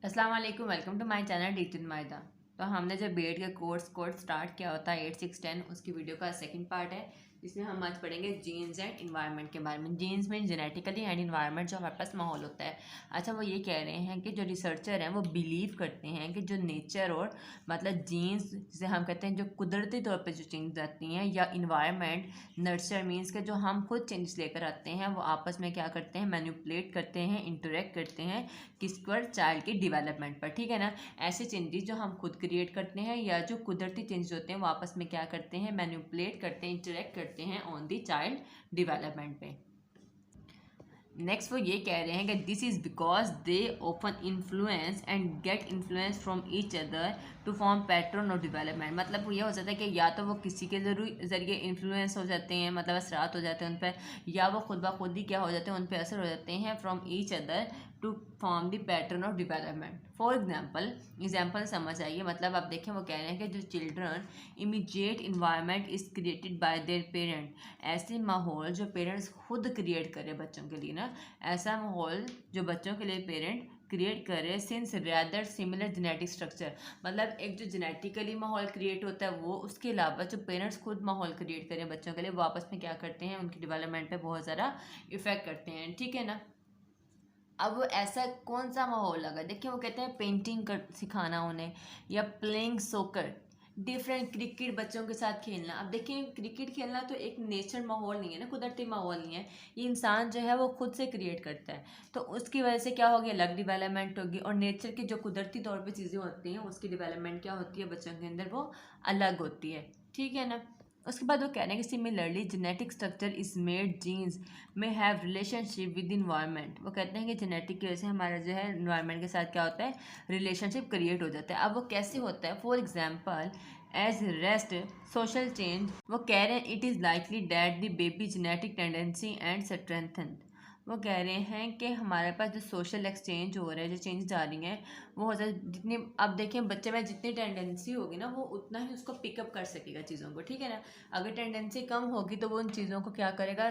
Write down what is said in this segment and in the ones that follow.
अस्सलाम वालेकुम, welcome to my channel teaching मायदा। तो हमने जब बीएड का कोर्स स्टार्ट किया होता है 8 6 10 उसकी वीडियो का सेकंड पार्ट है जिसमें हम आज पढ़ेंगे जीन्स एंड इन्वायरमेंट के बारे में। जीन्स में जेनेटिकली एंड इन्वायरमेंट जो हमारे पास माहौल होता है। अच्छा, वो ये कह रहे हैं कि जो रिसर्चर हैं वो बिलीव करते हैं कि जो नेचर और मतलब जीन्स जिसे हम कहते हैं जो कुदरती तौर पर जो चेंज आती हैं या इन्वायरमेंट नर्चर मीन्स के जो हम खुद चेंजेस लेकर आते हैं वो आपस में क्या करते हैं, मैनिपुलेट करते हैं, इंटरेक्ट करते हैं किस पर, चाइल्ड के डेवलपमेंट पर। ठीक है ना। ऐसे चेंजेस जो हम खुद क्रिएट करते हैं या जो कुदरती चेंजेस होते हैं वो आपस में क्या करते हैं, मैनिपुलेट करते हैं, इंटरेक्ट करते हैं ऑन दी चाइल्ड डेवलपमेंट पे। नेक्स्ट वो ये कह रहे हैं कि this is because they open influence and get influence from each other to form pattern और डेवलपमेंट। मतलब वो ये हो जाता है कि या तो वो किसी के जरिए इन्फ्लुएंस हो जाते हैं, मतलब असरात हो जाते हैं उन पर, या वो खुद ब खुद ही क्या हो जाते हैं, उन पर असर हो जाते हैं from each other to form the pattern of development. For example समझ आइए। मतलब आप देखें वो कह रहे हैं कि जो children immediate environment is created by there parent. ऐसे माहौल जो पेरेंट्स खुद क्रिएट करें बच्चों के लिए ना, ऐसा माहौल जो बच्चों के लिए पेरेंट क्रिएट करे since rather similar genetic structure. मतलब एक जो जेनेटिकली माहौल क्रिएट होता है वो, उसके अलावा जो पेरेंट्स खुद माहौल क्रिएट करें बच्चों के लिए वो आपस में क्या करते हैं, उनकी डेवलपमेंट पे बहुत ज़्यादा इफेक्ट करते हैं। ठीक है ना। अब वो ऐसा कौन सा माहौल लगा, देखिए वो कहते हैं पेंटिंग कर सिखाना उन्हें, या प्लेइंग सोकर, डिफरेंट क्रिकेट बच्चों के साथ खेलना। अब देखिए क्रिकेट खेलना तो एक नेचर माहौल नहीं है ना, कुदरती माहौल नहीं है, ये इंसान जो है वो खुद से क्रिएट करता है। तो उसकी वजह से क्या होगी, अलग डेवलपमेंट होगी, और नेचर की जो कुदरती तौर पे चीज़ें होती हैं उसकी डेवलपमेंट क्या होती है बच्चों के अंदर, वो अलग होती है। ठीक है ना। उसके बाद वो कह रहे हैं कि similarly genetic structure is made genes में हैव रिलेशनशिप विद इन्वायरमेंट। वो कहते हैं कि जेनेटिक की वजह से हमारा जो है इन्वायरमेंट के साथ क्या होता है, रिलेशनशिप क्रिएट हो जाता है। अब वो कैसे होता है, for example as rest social change. वो कह रहे हैं it is likely that the baby genetic tendency and strengthen. वो कह रहे हैं कि हमारे पास जो सोशल एक्सचेंज हो रहा है, जो चेंज आ रही हैं वो हो जाए जितनी, अब देखें बच्चे में जितनी टेंडेंसी होगी ना वो उतना ही उसको पिकअप कर सकेगा चीज़ों को। ठीक है ना। अगर टेंडेंसी कम होगी तो वो उन चीज़ों को क्या करेगा,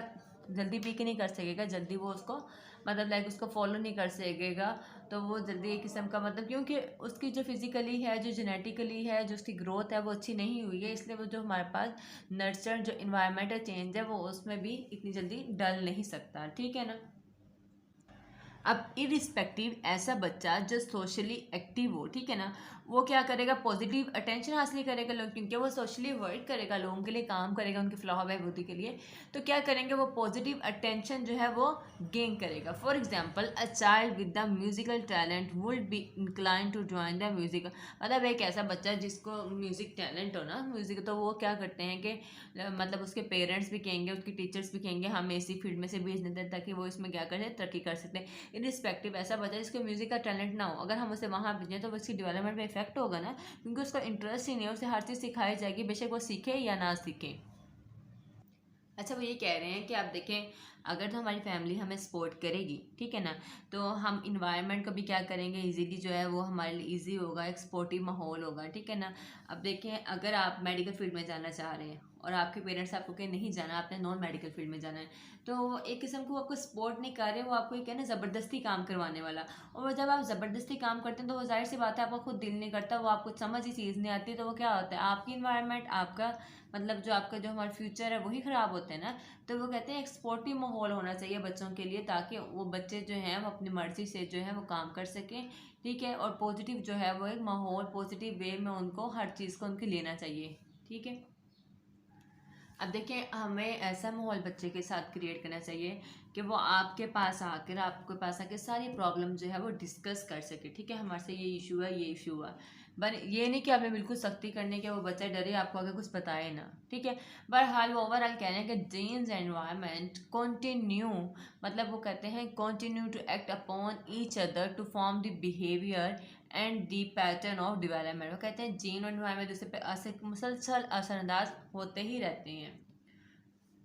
जल्दी पिक नहीं कर सकेगा, जल्दी वो उसको मतलब लाइक उसको फॉलो नहीं कर सकेगा। तो वो जल्दी एक किस्म का मतलब, क्योंकि उसकी जो फिजिकली है, जो जेनेटिकली है, जो उसकी ग्रोथ है वो अच्छी नहीं हुई है, इसलिए वो जो हमारे पास नर्चर जो इन्वायरमेंटल चेंज है वो उसमें भी इतनी जल्दी डल नहीं सकता। ठीक है ना। अब इरिस्पेक्टिव ऐसा बच्चा जो सोशली एक्टिव हो, ठीक है ना, वो क्या करेगा, पॉजिटिव अटेंशन हासिल करेगा लोग, क्योंकि वो सोशली वर्क करेगा, लोगों के लिए काम करेगा, उनकी फलाह बहबूदी के लिए। तो क्या करेंगे, वो पॉजिटिव अटेंशन जो है वो गेन करेगा। For example a child with the musical talent would be incline to join the music. मतलब एक ऐसा बच्चा जिसको म्यूजिक टैलेंट हो ना, म्यूजिक, तो वो क्या करते हैं कि मतलब उसके पेरेंट्स भी कहेंगे, उसके टीचर्स भी कहेंगे हम इसी फील्ड में से भेज देते हैं ताकि वो इसमें क्या करें, तरक्की कर सकते हैं। इरिस्पेक्टिव ऐसा बच्चा जिसको म्यूजिक का टैलेंट ना हो, अगर हम उसे वहाँ भेजें तो उसकी डेवलपमेंट में इफेक्ट होगा ना, क्योंकि उसका इंटरेस्ट ही नहीं है, उसे हर चीज़ सिखाई जाएगी, बेशक वो सीखे या ना सीखे। अच्छा, वो ये कह रहे हैं कि आप देखें अगर तो हमारी फैमिली हमें सपोर्ट करेगी, ठीक है ना, तो हम इन्वायरमेंट को भी क्या करेंगे, इजीली जो है वो हमारे लिए इजी होगा, एक सपोर्टिव माहौल होगा। ठीक है ना। अब देखें अगर आप मेडिकल फील्ड में जाना चाह रहे हैं और आपके पेरेंट्स आपको कहीं नहीं जाना, आपने नॉन मेडिकल फील्ड में जाना है, तो वो एक किस्म को आपको सपोर्ट नहीं कर रहे, वो आपको एक है ना ज़बरदस्ती काम करवाने वाला। और जब आप ज़बरदस्ती काम करते हैं तो वो जाहिर सी बात है आपका खुद दिल नहीं करता, वो आपको समझ ही चीज़ नहीं आती, तो वो क्या होता है, आपकी इन्वायरमेंट, आपका मतलब जो आपका जो हमारा फ्यूचर है वही ख़राब होते हैं ना। तो वो कहते हैं एक सपोर्टिव माहौल होना चाहिए बच्चों के लिए, ताकि वो बच्चे जो हैं वो अपनी मर्ज़ी से जो है वो काम कर सकें। ठीक है। और पॉजिटिव जो है वो एक माहौल, पॉजिटिव वे में उनको हर चीज़ को उनकी लेना चाहिए। ठीक है। अब देखें हमें ऐसा माहौल बच्चे के साथ क्रिएट करना चाहिए कि वो आपके पास आकर, सारी प्रॉब्लम जो है वो डिस्कस कर सके। ठीक है। हमारे से ये इशू है, ये इशू हुआ, पर ये नहीं कि आपने बिल्कुल सख्ती करने के वो बच्चा डरे आपको आगे कुछ बताए ना। ठीक है। बहरहाल वो ओवरऑल कह रहे हैं कि जीन्स एनवायरमेंट कंटिन्यू, मतलब वो कहते हैं continue to act upon each other to form the behaviour and the pattern of development. वो कहते हैं जीन और एनवायरमेंट जैसे मुसलसल असरअंदाज होते ही रहते हैं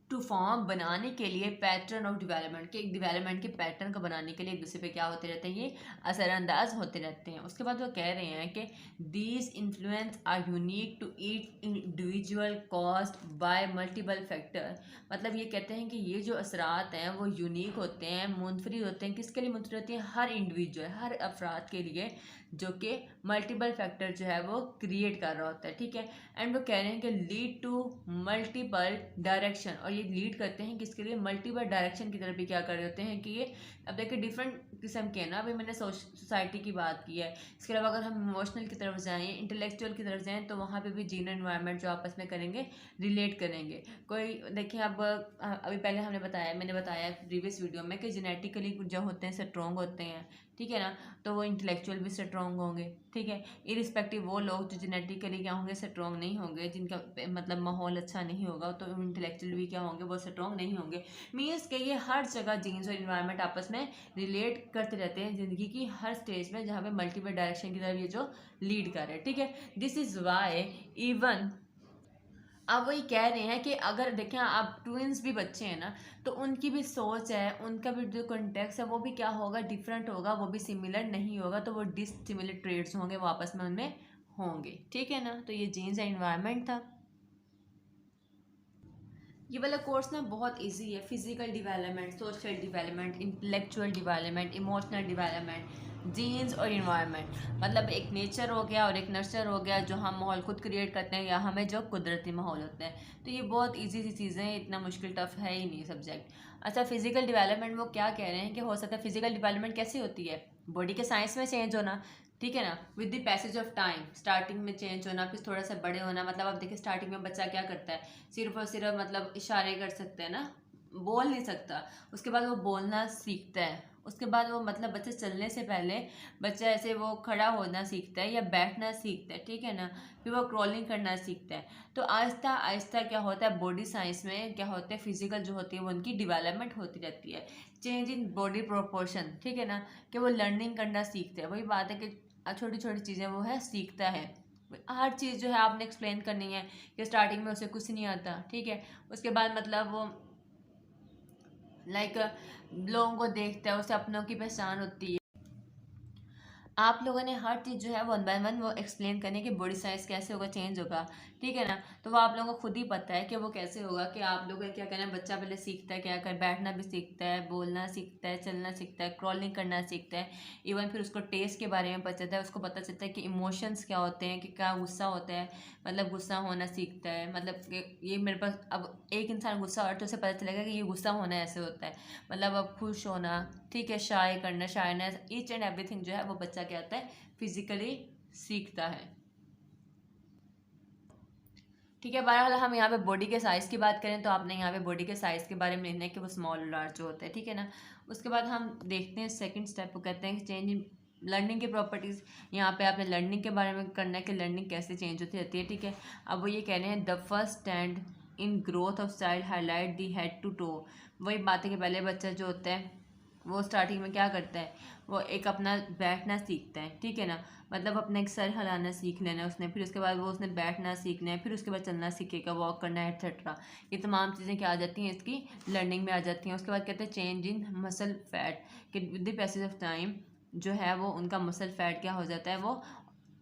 टू फॉर्म, बनाने के लिए, पैटर्न ऑफ डेवलपमेंट के, एक डेवलपमेंट के पैटर्न को बनाने के लिए एक दूसरे पे क्या होते रहते हैं, ये असरअंदाज होते रहते हैं। उसके बाद वो कह रहे हैं कि these influence are unique to each individual caused by multiple factor. मतलब ये कहते हैं कि ये जो असरात हैं वो यूनिक होते हैं, मुनफरिद होते हैं। किसके लिए मुनफरिद होती हैं, हर इंडिविजुअल, हर अफराद के लिए, जो कि मल्टीपल फैक्टर जो है वो क्रिएट कर रहा होता है, ठीक है। एंड वो कह रहे हैं कि लीड टू मल्टीपल डायरेक्शन, और ये लीड करते हैं किसके लिए, मल्टीपल डायरेक्शन की तरफ भी क्या कर रहे होते हैं कि ये, अब देखिए डिफरेंट किस्म के हैं ना, अभी मैंने सोसाइटी की बात की है। इसके अलावा अगर हम इमोशनल की तरफ जाएँ, इंटेलेक्चुअल की तरफ जाएँ, तो वहाँ पे भी जीन एनवायरनमेंट जो आपस में करेंगे, रिलेट करेंगे। कोई देखिए, अब अभी पहले मैंने बताया प्रीवियस वीडियो में कि जेनेटिकली जो होते हैं स्ट्रॉन्ग होते हैं, ठीक है ना, तो वो इंटेलेक्चुअल भी स्ट्रॉन्ग होंगे, ठीक है। इरिस्पेक्टिव वो लोग जो जेनेटिकली क्या होंगे, स्ट्रॉन्ग नहीं होंगे, जिनका मतलब माहौल अच्छा नहीं होगा, तो इंटेलेक्चुअल भी क्या होंगे, वो स्ट्रॉन्ग नहीं होंगे। मीन्स के ये हर जगह जीन्स और इन्वायरमेंट आपस में रिलेट करते रहते हैं ज़िंदगी की हर स्टेज में, जहाँ पे मल्टीपल डायरेक्शन की तरफ ये जो लीड कर रहे हैं, ठीक है। दिस इज़ वाई इवन अब वही कह रहे हैं कि अगर देखें आप ट्विंस भी बच्चे हैं ना, तो उनकी भी सोच है, उनका भी जो कॉन्टेक्स्ट है वो भी क्या होगा, डिफरेंट होगा, वो भी सिमिलर नहीं होगा, तो वो डिसिमिलर ट्रेड्स होंगे, वो आपस में उनमें होंगे, ठीक है ना। तो ये जीन्स एंड एनवायरनमेंट था। ये वाला कोर्स ना बहुत इजी है, physical development, social development, intellectual development, emotional development, genes और इन्वायरमेंट, मतलब एक नेचर हो गया और एक नर्चर हो गया, जो हम माहौल खुद क्रिएट करते हैं या हमें जो कुदरती माहौल होते हैं। तो ये बहुत इजी सी चीज़ें हैं, इतना मुश्किल टफ है ही नहीं सब्जेक्ट। अच्छा, फिजिकल डेवलपमेंट वो क्या कह रहे हैं कि हो सकता है फिजिकल डेवलपमेंट कैसे होती है, बॉडी के साइंस में चेंज होना, ठीक है ना, with the passage of time, starting में चेंज होना, फिर थोड़ा सा बड़े होना। मतलब आप देखिए स्टार्टिंग में बच्चा क्या करता है, सिर्फ और सिर्फ मतलब इशारे कर सकते हैं ना, बोल नहीं सकता। उसके बाद वो बोलना सीखता है, उसके बाद वो मतलब बच्चे चलने से पहले बच्चा ऐसे वो खड़ा होना सीखता है या बैठना सीखता है, ठीक है ना, फिर वो क्रॉलिंग करना सीखता है। तो आहिस्ता आहिस्ता क्या होता है, बॉडी साइंस में क्या होता है, फिजिकल जो होती है वो उनकी डेवलपमेंट होती रहती है, चेंज इन बॉडी प्रोपोर्शन, ठीक है ना, कि वो लर्निंग करना सीखते हैं। वही बात है कि छोटी छोटी चीज़ें वो है सीखता है। हर चीज़ जो है आपने एक्सप्लेन करनी है कि स्टार्टिंग में उसे कुछ नहीं आता, ठीक है। उसके बाद मतलब वो लाइक लोगों को देखता है, उसे अपनों की पहचान होती है। आप लोगों ने हर चीज़ जो है वन बाय वन वो एक्सप्लेन करने कि बॉडी साइज कैसे होगा, चेंज होगा, ठीक है ना। तो वो आप लोगों को खुद ही पता है कि वो कैसे होगा, कि आप लोगों को क्या करना है, बच्चा पहले सीखता है क्या कर, बैठना भी सीखता है, बोलना सीखता है, चलना सीखता है, क्रॉलिंग करना सीखता है, इवन फिर उसको टेस्ट के बारे में पता चलता है, उसको पता चलता है कि इमोशंस क्या होते हैं, कि क्या गुस्सा होता है, मतलब गुस्सा होना सीखता है। मतलब ये मेरे पास अब एक इंसान गुस्सा हो तो उसे पता चलेगा कि ये गुस्सा होना ऐसे होता है, मतलब अब खुश होना, ठीक है, शाय करना, शायनेस, ईच एंड एवरीथिंग जो है वो बच्चा क्या होता है, फिजिकली सीखता है, ठीक है। बहरहाल हम यहाँ पे बॉडी के साइज़ की बात करें तो आपने यहाँ पे बॉडी के साइज़ के बारे में लिखना है कि वो स्मॉल और लार्ज जो होता है, ठीक है ना। उसके बाद हम देखते हैं सेकंड स्टेप को कहते हैं कि चेंज इन लर्निंग की प्रॉपर्टीज़। यहाँ पे आपने लर्निंग के बारे में करना है कि लर्निंग कैसे चेंज होती रहती है, ठीक है। अब वो ये कह रहे हैं the first stand in growth of child highlight the head to toe. वही बात है कि पहले बच्चा जो होता है वो स्टार्टिंग में क्या करता है, वो एक अपना बैठना सीखता है, ठीक है ना, मतलब अपना एक सर हिलाना सीख लेना है उसने, फिर उसके बाद वो उसने बैठना सीखना है, फिर उसके बाद चलना सीखेगा, वॉक करना है एक्सेट्रा। ये तमाम चीज़ें क्या आ जाती हैं, इसकी लर्निंग में आ जाती हैं। उसके बाद कहते हैं चेंज इन मसल फैट, कि with the passage of time जो है वो उनका मसल फैट क्या हो जाता है, वो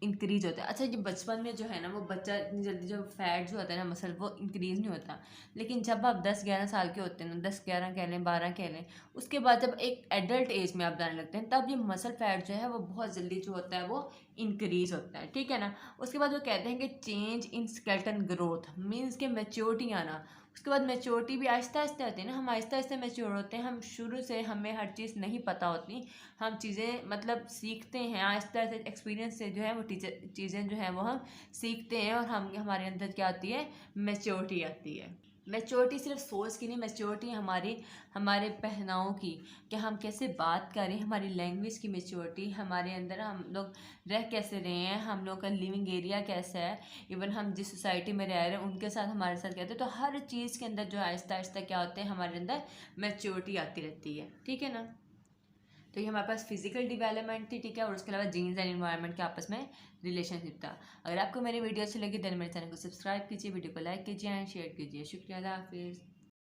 इंक्रीज होता है। अच्छा, ये बचपन में जो है ना, वो बच्चा इतनी जल्दी जो फैट जो होता है ना, मसल, वो इंक्रीज नहीं होता। लेकिन जब आप 10-11 साल के होते हैं ना, 10-11 कह लें, 12 कह लें, उसके बाद जब एक एडल्ट एज में आप जाने लगते हैं, तब ये मसल फैट जो है वो बहुत जल्दी जो होता है वो इंक्रीज होता है, ठीक है ना। उसके बाद वो कहते हैं कि change in skeleton growth, means के मैच्योरिटी आना। उसके बाद मैच्योरिटी भी आहिस्ता आहिस्ता होती है ना, हम आहिस्ता आहिस्ता मैच्योर होते हैं, हम शुरू से हमें हर चीज़ नहीं पता होती, हम चीज़ें मतलब सीखते हैं आहिस्ता आहिस्ता, एक्सपीरियंस से जो है वो चीज़ें जो है वो हम सीखते हैं, और हम हमारे अंदर क्या आती है, मैच्योरिटी आती है। मैच्योरिटी सिर्फ सोच की नहीं, मैच्योरिटी हमारी हमारे पहनावों की, कि हम कैसे बात करें, हमारी लैंग्वेज की मैच्योरिटी, हमारे अंदर हम लोग रह कैसे रहे हैं, हम लोग का लिविंग एरिया कैसा है, इवन हम जिस सोसाइटी में रह रहे हैं उनके साथ हमारे साथ कहते हैं, तो हर चीज़ के अंदर जो आहिस्ता आहिस्ता क्या होते हैं, हमारे अंदर मैच्योरिटी आती रहती है, ठीक है ना। तो ये हमारे पास फिजिकल डेवलपमेंट थी, ठीक है, और उसके अलावा जीन्स एंड एनवायरनमेंट के आपस में रिलेशनशिप था। अगर आपको मेरी वीडियो अच्छी लगी तो मेरे चैनल को सब्सक्राइब कीजिए, वीडियो को लाइक कीजिए एंड शेयर कीजिए। शुक्रिया, अल्लाह हाफिज़।